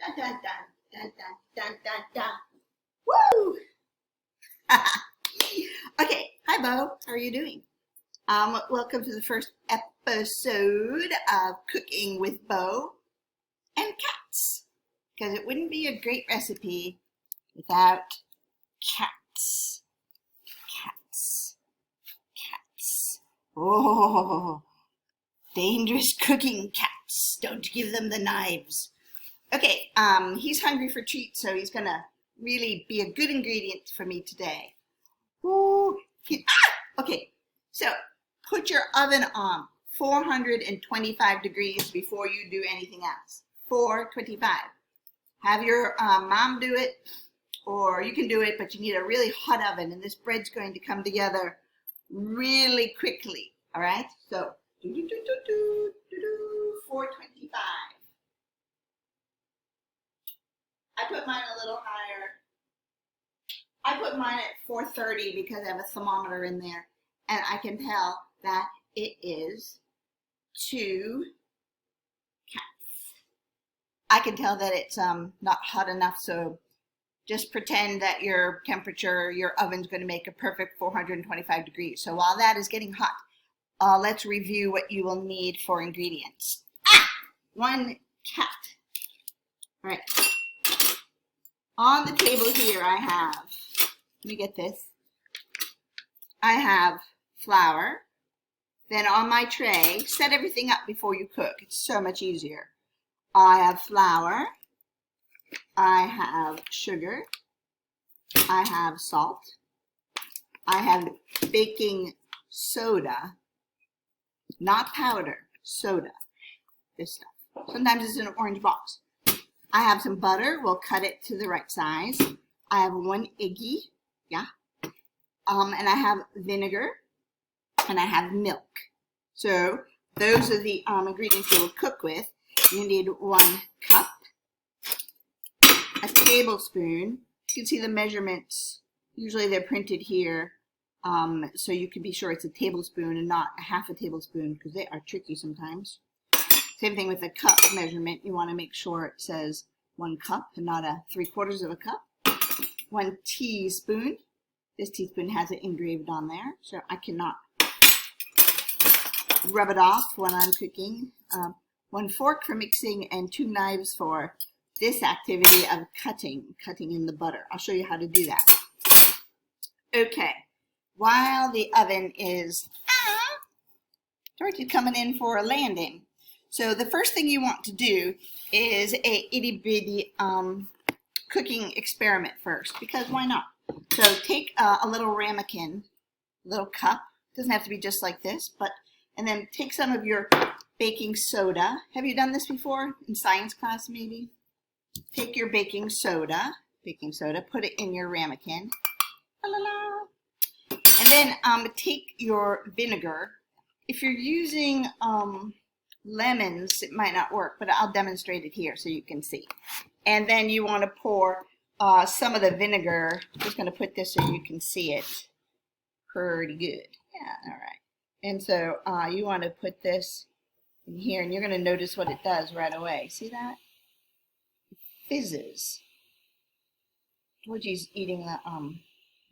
Dun, dun, dun, dun, dun, dun, dun, dun. Woo! Okay, hi Bo, how are you doing? Welcome to the first episode of Cooking with Bo and Cats. Because it wouldn't be a great recipe without cats. Cats. Cats. Oh, dangerous cooking cats. Don't give them the knives. Okay, he's hungry for treats, so he's gonna really be a good ingredient for me today. Ooh, okay, so put your oven on 425 degrees before you do anything else. 425. Have your mom do it, or you can do it, but you need a really hot oven, and this bread's going to come together really quickly. All right, so 425. I put mine a little higher. I put mine at 430 because I have a thermometer in there, and I can tell that it is 2 cats. I can tell that it's not hot enough, so just pretend that your temperature, your oven's going to make a perfect 425 degrees. So while that is getting hot, let's review what you will need for ingredients. 1 cat. All right. On the table here I have, let me get this, I have flour. Then on my tray, set everything up before you cook. It's so much easier. I have flour, I have sugar, I have salt, I have baking soda, not powder, soda, this stuff. Sometimes it's in an orange box. I have some butter. We'll cut it to the right size. I have 1 eggie, yeah. And I have vinegar, and I have milk. So those are the ingredients you will cook with. You need 1 cup, a tablespoon. You can see the measurements. Usually they're printed here, so you can be sure it's a tablespoon and not a half a tablespoon because they are tricky sometimes. Same thing with the cup measurement. You want to make sure it says 1 cup and not a 3/4 of a cup. 1 teaspoon. This teaspoon has it engraved on there, so I cannot rub it off when I'm cooking. 1 fork for mixing and 2 knives for this activity of cutting in the butter. I'll show you how to do that. Okay, while the oven is started coming in for a landing. So the first thing you want to do is a itty bitty cooking experiment first, because why not? So take a little ramekin, little cup, doesn't have to be just like this, and then take some of your baking soda. Have you done this before in science class maybe? Take your baking soda, put it in your ramekin, la, la, la. And then take your vinegar. If you're using lemons, it might not work, but I'll demonstrate it here so you can see. And then you want to pour some of the vinegar. I'm just going to put this so you can see it pretty good. Yeah, all right. And so you want to put this in here, and you're going to notice what it does right away. See that? It fizzes. Georgie's eating the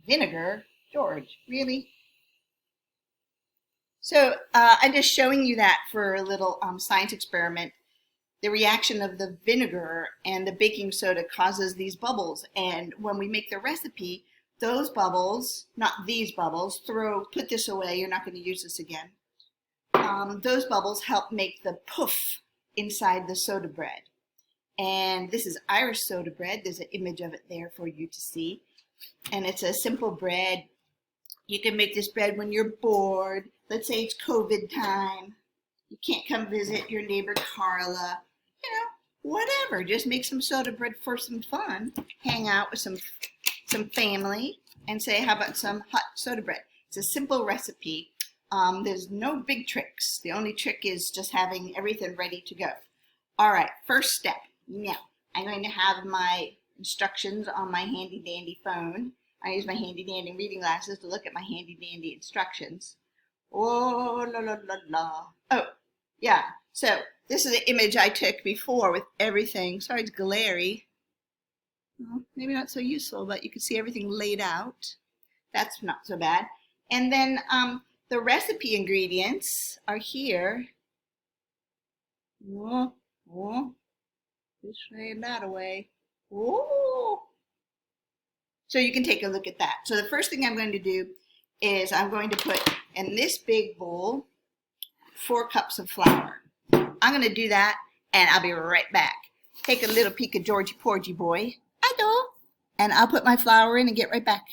vinegar. George, really? So I'm just showing you that for a little science experiment. The reaction of the vinegar and the baking soda causes these bubbles. And when we make the recipe, those bubbles, not these bubbles, put this away, you're not going to use this again. Those bubbles help make the poof inside the soda bread. And this is Irish soda bread. There's an image of it there for you to see. And it's a simple bread. You can make this bread when you're bored. Let's say it's COVID time. You can't come visit your neighbor Carla. You know, whatever. Just make some soda bread for some fun. Hang out with some family and say, how about some hot soda bread? It's a simple recipe. There's no big tricks. The only trick is just having everything ready to go. All right, first step. Now, I'm going to have my instructions on my handy dandy phone. I use my handy dandy reading glasses to look at my handy dandy instructions. Oh, la la la la. Oh, yeah. So This is the image I took before with everything. Sorry it's glary. Well, maybe not so useful, but you can see everything laid out. That's not so bad. And then the recipe ingredients are here. Oh, oh, this way and that away. Oh. So you can take a look at that. So the first thing I'm going to do is I'm going to put in this big bowl 4 cups of flour. I'm going to do that and I'll be right back. Take a little peek of Georgie Porgy boy. I do. And I'll put my flour in and get right back.